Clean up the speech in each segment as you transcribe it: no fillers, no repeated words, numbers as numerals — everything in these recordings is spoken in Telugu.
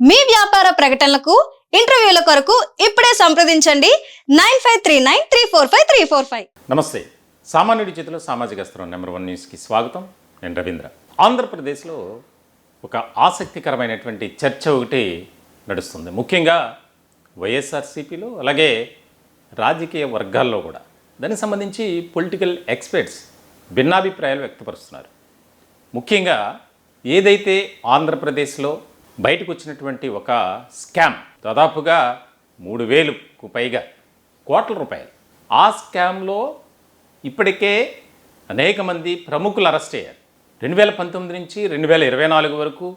మీ వ్యాపార ప్రకటనలకు ఇంటర్వ్యూల కొరకు ఇప్పుడే సంప్రదించండి 9539345345. నమస్తే. సామాన్యుడి చేతిలో సామాజిక అస్త్రం నెంబర్ 1 న్యూస్కి స్వాగతం. నేను రవీంద్ర. ఆంధ్రప్రదేశ్లో ఒక ఆసక్తికరమైనటువంటి చర్చ ఒకటి నడుస్తుంది. ముఖ్యంగా వైఎస్ఆర్సీపీలో, అలాగే రాజకీయ వర్గాల్లో కూడా దానికి సంబంధించి పొలిటికల్ ఎక్స్పర్ట్స్ భిన్నాభిప్రాయాలు వ్యక్తపరుస్తున్నారు. ముఖ్యంగా ఏదైతే ఆంధ్రప్రదేశ్లో బయటకు వచ్చినటువంటి ఒక స్కామ్, దాదాపుగా 3,000కు పైగా కోట్ల రూపాయలు, ఆ స్కామ్లో ఇప్పటికే అనేక మంది ప్రముఖులు అరెస్ట్ అయ్యారు. 2019 నుంచి 2024 వరకు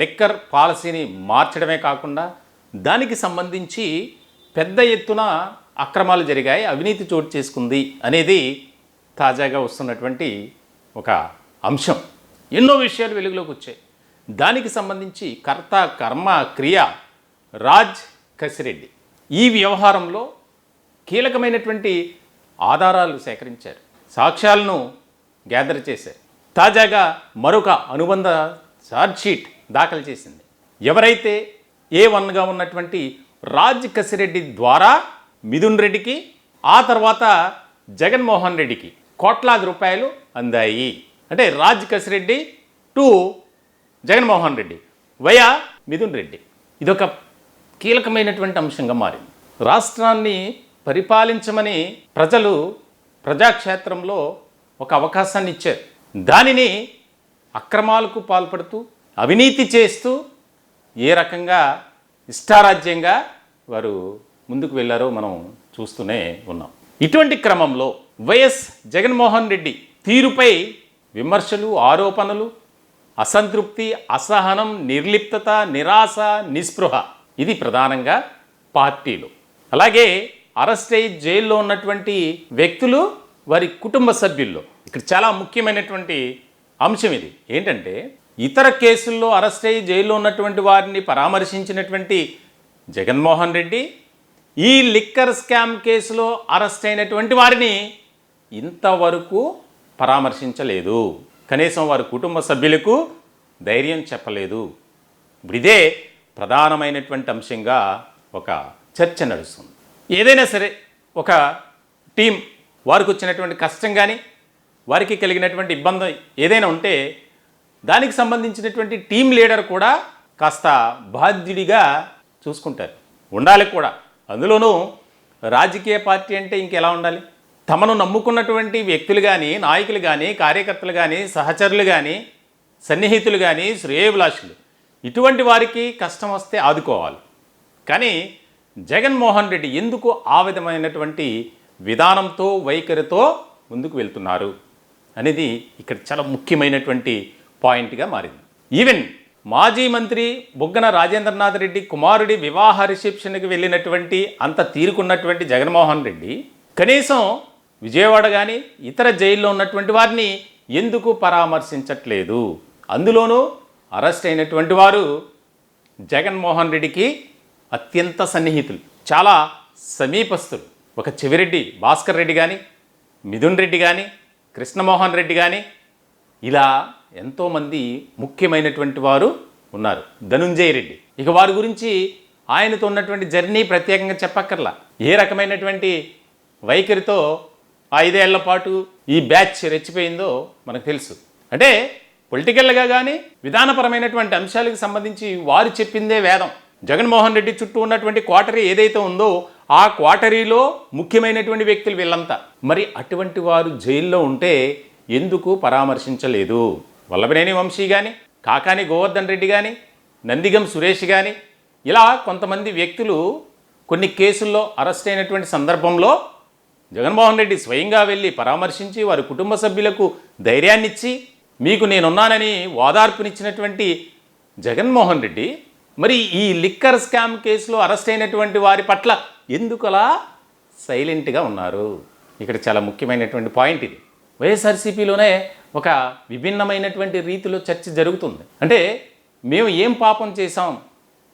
లిక్కర్ పాలసీని మార్చడమే కాకుండా దానికి సంబంధించి పెద్ద ఎత్తున అక్రమాలు జరిగాయి, అవినీతి చోటు చేసుకుంది అనేది తాజాగా వస్తున్నటువంటి ఒక అంశం. ఎన్నో విషయాలు వెలుగులోకి వచ్చాయి. దానికి సంబంధించి కర్త కర్మ క్రియ రాజ్ కసిరెడ్డి ఈ వ్యవహారంలో కీలకమైనటువంటి ఆధారాలు సేకరించారు, సాక్ష్యాలను గ్యాదర్ చేశారు. తాజాగా మరొక అనుబంధ ఛార్జ్షీట్ దాఖలు చేసింది. ఎవరైతే A1గా ఉన్నటువంటి రాజ్ కసిరెడ్డి ద్వారా మిథున్ రెడ్డికి, ఆ తర్వాత జగన్మోహన్ రెడ్డికి కోట్లాది రూపాయలు అందాయి. అంటే రాజ్ కసిరెడ్డి టు జగన్మోహన్ రెడ్డి వయా మిథున్ రెడ్డి. ఇదొక కీలకమైనటువంటి అంశంగా మారింది. రాష్ట్రాన్ని పరిపాలించమని ప్రజలు ప్రజాక్షేత్రంలో ఒక అవకాశాన్ని ఇచ్చారు. దానిని అక్రమాలకు పాల్పడుతూ అవినీతి చేస్తూ ఏ రకంగా ఇష్టారాజ్యంగా వారు ముందుకు వెళ్ళారో మనం చూస్తూనే ఉన్నాం. ఇటువంటి క్రమంలో వైఎస్ జగన్మోహన్ రెడ్డి తీరుపై విమర్శలు, ఆరోపణలు, అసంతృప్తి, అసహనం, నిర్లిప్తత, నిరాశ, నిస్పృహ ఇది ప్రధానంగా పార్టీలు. అలాగే అరెస్ట్ అయ్యి జైల్లో ఉన్నటువంటి వ్యక్తులు, వారి కుటుంబ సభ్యుల్లో ఇక్కడ చాలా ముఖ్యమైనటువంటి అంశం ఇది. ఏంటంటే ఇతర కేసుల్లో అరెస్ట్ అయ్యి జైల్లో ఉన్నటువంటి వారిని పరామర్శించినటువంటి జగన్మోహన్ రెడ్డి ఈ లిక్కర్ స్కామ్ కేసులో అరెస్ట్ అయినటువంటి వారిని ఇంతవరకు పరామర్శించలేదు. కనీసం వారి కుటుంబ సభ్యులకు ధైర్యం చెప్పలేదు. ఇప్పుడు ఇదే ప్రధానమైనటువంటి అంశంగా ఒక చర్చ నడుస్తుంది. ఏదైనా సరే ఒక టీం వారికి వచ్చినటువంటి కష్టం కానీ, వారికి కలిగినటువంటి ఇబ్బంది ఏదైనా ఉంటే దానికి సంబంధించినటువంటి టీం లీడర్ కూడా కాస్త బాధ్యుడిగా చూసుకుంటారు, ఉండాలి కూడా. అందులోనూ రాజకీయ పార్టీ అంటే ఇంకెలా ఉండాలి? తమను నమ్ముకున్నటువంటి వ్యక్తులు కానీ, నాయకులు కానీ, కార్యకర్తలు కానీ, సహచరులు కానీ, సన్నిహితులు కానీ, శ్రేయోభిలాషులు ఇటువంటి వారికి కష్టం వస్తే ఆదుకోవాలి. కానీ జగన్మోహన్ రెడ్డి ఎందుకు ఆ విధమైనటువంటి విధానంతో, వైఖరితో ముందుకు వెళ్తున్నారు అనేది ఇక్కడ చాలా ముఖ్యమైనటువంటి పాయింట్గా మారింది. ఈవెన్ మాజీ మంత్రి బుగ్గన రాజేంద్రనాథ్ రెడ్డి కుమారుడి వివాహ రిసెప్షన్కి వెళ్ళినటువంటి అంత తీరుకున్నటువంటి జగన్మోహన్ రెడ్డి కనీసం విజయవాడ కానీ ఇతర జైల్లో ఉన్నటువంటి వారిని ఎందుకు పరామర్శించట్లేదు? అందులోనూ అరెస్ట్ అయినటువంటి వారు జగన్మోహన్ రెడ్డికి అత్యంత సన్నిహితులు, చాలా సమీపస్తులు. ఒక చెవిరెడ్డి భాస్కర్ రెడ్డి కానీ, మిథున్ రెడ్డి కానీ, కృష్ణమోహన్ రెడ్డి కానీ, ఇలా ఎంతోమంది ముఖ్యమైనటువంటి వారు ఉన్నారు. ధనుంజయ రెడ్డి, ఇక వారి గురించి ఆయనతో ఉన్నటువంటి జర్నీ ప్రత్యేకంగా చెప్పక్కర్లా. ఏ రకమైనటువంటి వైఖరితో 5 ఏళ్ల పాటు ఈ బ్యాచ్ రెచ్చిపోయిందో మనకు తెలుసు. అంటే పొలిటికల్గా కానీ విధానపరమైనటువంటి అంశాలకు సంబంధించి వారు చెప్పిందే వేదం. జగన్మోహన్ రెడ్డి చుట్టూ ఉన్నటువంటి క్వార్టరీ ఏదైతే ఉందో ఆ క్వార్టరీలో ముఖ్యమైనటువంటి వ్యక్తులు వీళ్ళంతా. మరి అటువంటి వారు జైల్లో ఉంటే ఎందుకు పరామర్శించలేదు? వల్లభనేని వంశీ కానీ, కాకాని గోవర్ధన్ రెడ్డి కానీ, నందిగం సురేష్ కానీ, ఇలా కొంతమంది వ్యక్తులు కొన్ని కేసుల్లో అరెస్ట్ అయినటువంటి సందర్భంలో జగన్మోహన్ రెడ్డి స్వయంగా వెళ్ళి పరామర్శించి వారి కుటుంబ సభ్యులకు ధైర్యాన్నిచ్చి మీకు నేనున్నానని ఓదార్పునిచ్చినటువంటి జగన్మోహన్ రెడ్డి మరి ఈ లిక్కర్ స్కామ్ కేసులో అరెస్ట్ అయినటువంటి వారి పట్ల ఎందుకలా సైలెంట్గా ఉన్నారు? ఇక్కడ చాలా ముఖ్యమైనటువంటి పాయింట్ ఇది. వైఎస్ఆర్సీపీలోనే ఒక విభిన్నమైనటువంటి రీతిలో చర్చ జరుగుతుంది. అంటే మేము ఏం పాపం చేశాం,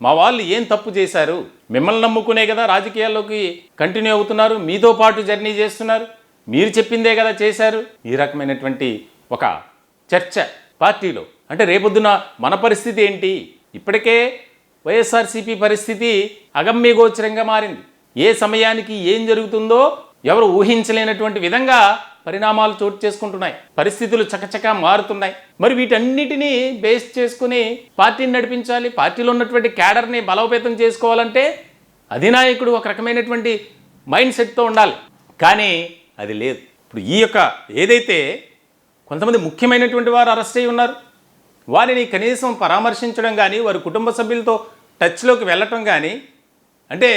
మా వాళ్ళు ఏం తప్పు చేశారు, మిమ్మల్ని నమ్ముకునే కదా రాజకీయాల్లోకి కంటిన్యూ అవుతున్నారు, మీతో పాటు జర్నీ చేస్తున్నారు, మీరు చెప్పిందే కదా చేశారు. ఈ రకమైనటువంటి ఒక చర్చ పార్టీలో. అంటే రేపొద్దున మన పరిస్థితి ఏంటి? ఇప్పటికే వైఎస్ఆర్సీపీ పరిస్థితి అగమ్యగోచరంగా మారింది. ఏ సమయానికి ఏం జరుగుతుందో ఎవరు ఊహించలేనటువంటి విధంగా పరిణామాలు చోటు చేసుకుంటున్నాయి. పరిస్థితులు చకచకా మారుతున్నాయి. మరి వీటన్నిటినీ బేస్ చేసుకుని పార్టీని నడిపించాలి. పార్టీలో ఉన్నటువంటి క్యాడర్ని బలోపేతం చేసుకోవాలంటే అధినాయకుడు ఒక రకమైనటువంటి మైండ్ సెట్తో ఉండాలి. కానీ అది లేదు. ఇప్పుడు ఈ యొక్క ఏదైతే కొంతమంది ముఖ్యమైనటువంటి వారు అరెస్ట్ అయి ఉన్నారు, వారిని కనీసం పరామర్శించడం కానీ, వారి కుటుంబ సభ్యులతో టచ్లోకి వెళ్ళటం కానీ, అంటే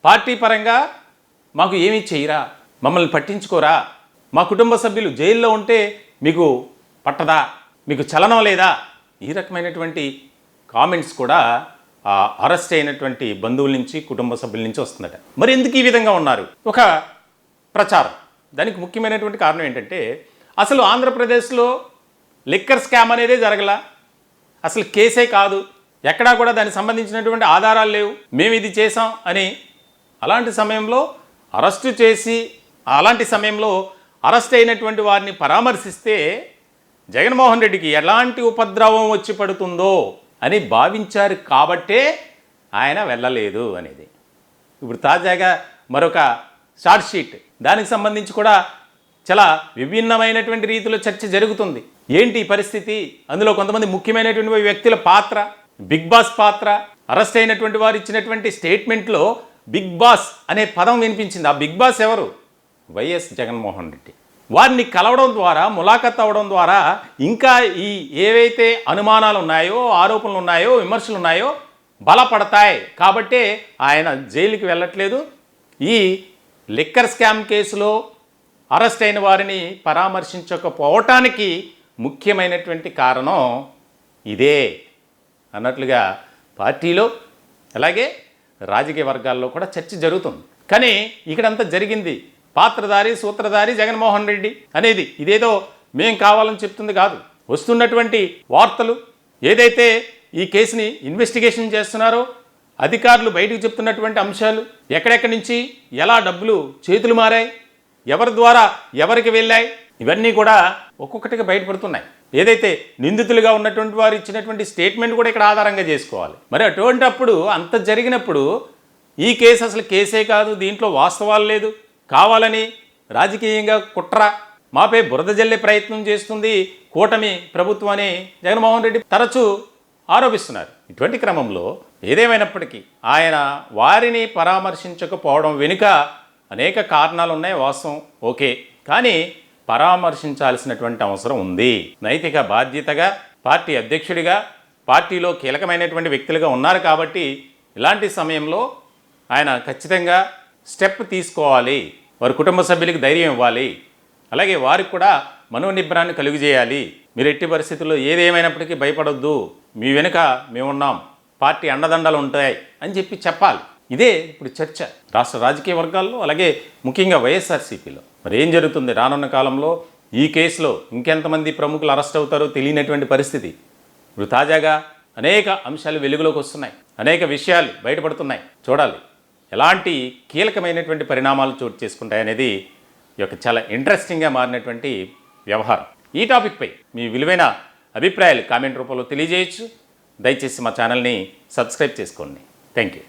పార్టీ పరంగా మాకు ఏమీ చేయరా, మమ్మల్ని పట్టించుకోరా, మా కుటుంబ సభ్యులు జైల్లో ఉంటే మీకు పట్టదా, మీకు చలనం లేదా, ఈ రకమైనటువంటి కామెంట్స్ కూడా అరెస్ట్ అయినటువంటి బంధువుల నుంచి, కుటుంబ సభ్యుల నుంచి వస్తుందట. మరి ఎందుకు ఈ విధంగా ఉన్నారు? ఒక ప్రచారం. దానికి ముఖ్యమైనటువంటి కారణం ఏంటంటే, అసలు ఆంధ్రప్రదేశ్లో లిక్కర్ స్కామ్ అనేదే జరగల, అసలు కేసే కాదు, ఎక్కడా కూడా దానికి సంబంధించినటువంటి ఆధారాలు లేవు, మేము ఇది చేసాం అని. అలాంటి సమయంలో అరెస్టు చేసి, అలాంటి సమయంలో అరెస్ట్ అయినటువంటి వారిని పరామర్శిస్తే జగన్మోహన్ రెడ్డికి ఎలాంటి ఉపద్రవం వచ్చి పడుతుందో అని భావించారు కాబట్టే ఆయన వెళ్ళలేదు అనేది. ఇప్పుడు తాజాగా మరొక షార్ట్ షీట్, దానికి సంబంధించి కూడా చాలా విభిన్నమైనటువంటి రీతిలో చర్చ జరుగుతుంది. ఏంటి పరిస్థితి? అందులో కొంతమంది ముఖ్యమైనటువంటి వ్యక్తుల పాత్ర, బిగ్ బాస్ పాత్ర, అరెస్ట్ అయినటువంటి వారు ఇచ్చినటువంటి స్టేట్మెంట్లో బిగ్ బాస్ అనే పదం వినిపించింది. ఆ బిగ్ బాస్ ఎవరు? వైఎస్ జగన్మోహన్ రెడ్డి. వారిని కలవడం ద్వారా, ములాఖత్ అవ్వడం ద్వారా ఇంకా ఈ ఏవైతే అనుమానాలు ఉన్నాయో, ఆరోపణలు ఉన్నాయో, విమర్శలు ఉన్నాయో బలపడతాయి. కాబట్టే ఆయన జైలుకి వెళ్ళట్లేదు. ఈ లిక్కర్ స్కామ్ కేసులో అరెస్ట్ అయిన వారిని పరామర్శించకపోవటానికి ముఖ్యమైనటువంటి కారణం ఇదే అన్నట్లుగా పార్టీలో, అలాగే రాజకీయ వర్గాల్లో కూడా చర్చ జరుగుతుంది. కానీ ఇక్కడంతా జరిగింది పాత్రధారి, సూత్రధారి జగన్మోహన్ రెడ్డి అనేది ఇదేదో మేం కావాలని చెప్తుంది కాదు. వస్తున్నటువంటి వార్తలు, ఏదైతే ఈ కేసుని ఇన్వెస్టిగేషన్ చేస్తున్నారో అధికారులు బయటకు చెప్తున్నటువంటి అంశాలు, ఎక్కడెక్కడి నుంచి ఎలా డబ్బులు చేతులు మారాయి, ఎవరి ద్వారా ఎవరికి వెళ్ళాయి, ఇవన్నీ కూడా ఒక్కొక్కటిగా బయటపడుతున్నాయి. ఏదైతే నిందితులుగా ఉన్నటువంటి వారు ఇచ్చినటువంటి స్టేట్మెంట్ కూడా ఇక్కడ ఆధారంగా చేసుకోవాలి. మరి అటువంటప్పుడు, అంత జరిగినప్పుడు ఈ కేసు అసలు కేసే కాదు, దీంట్లో వాస్తవాలు లేదు, కావాలని రాజకీయంగా కుట్ర, మాపై బురద జల్లే ప్రయత్నం చేస్తుంది కూటమి ప్రభుత్వం అని జగన్మోహన్ రెడ్డి తరచూ ఆరోపిస్తున్నారు. ఇటువంటి క్రమంలో ఏదేమైనప్పటికీ ఆయన వారిని పరామర్శించకపోవడం వెనుక అనేక కారణాలు ఉన్నాయి, వాస్తవం ఓకే. కానీ పరామర్శించాల్సినటువంటి అవసరం ఉంది. నైతిక బాధ్యతగా పార్టీ అధ్యక్షుడిగా, పార్టీలో కీలకమైనటువంటి వ్యక్తులుగా ఉన్నారు కాబట్టి ఇలాంటి సమయంలో ఆయన ఖచ్చితంగా స్టెప్ తీసుకోవాలి. వారి కుటుంబ సభ్యులకు ధైర్యం ఇవ్వాలి, అలాగే వారికి కూడా మనోనిబ్బరాన్ని కలుగజేయాలి. మీరు ఎట్టి పరిస్థితుల్లో ఏదేమైనప్పటికీ భయపడొద్దు, మీ వెనుక మేమున్నాం, పార్టీ అండదండలు ఉంటాయి అని చెప్పాలి. ఇదే ఇప్పుడు చర్చ రాష్ట్ర రాజకీయ వర్గాల్లో, అలాగే ముఖ్యంగా వైఎస్ఆర్సీపీలో. మరి ఏం జరుగుతుంది రానున్న కాలంలో? ఈ కేసులో ఇంకెంతమంది ప్రముఖులు అరెస్ట్ అవుతారో తెలియనటువంటి పరిస్థితి. ఇప్పుడు తాజాగా అనేక అంశాలు వెలుగులోకి వస్తున్నాయి, అనేక విషయాలు బయటపడుతున్నాయి. చూడాలి ఎలాంటి కీలకమైనటువంటి పరిణామాలు చోటు చేసుకుంటాయనేది ఈ యొక్క చాలా ఇంట్రెస్టింగ్గా మారినటువంటి వ్యవహారం. ఈ టాపిక్పై మీ విలువైన అభిప్రాయాలు కామెంట్ రూపంలో తెలియజేయచ్చు. దయచేసి మా ఛానల్ని సబ్స్క్రైబ్ చేసుకోండి. Thank you.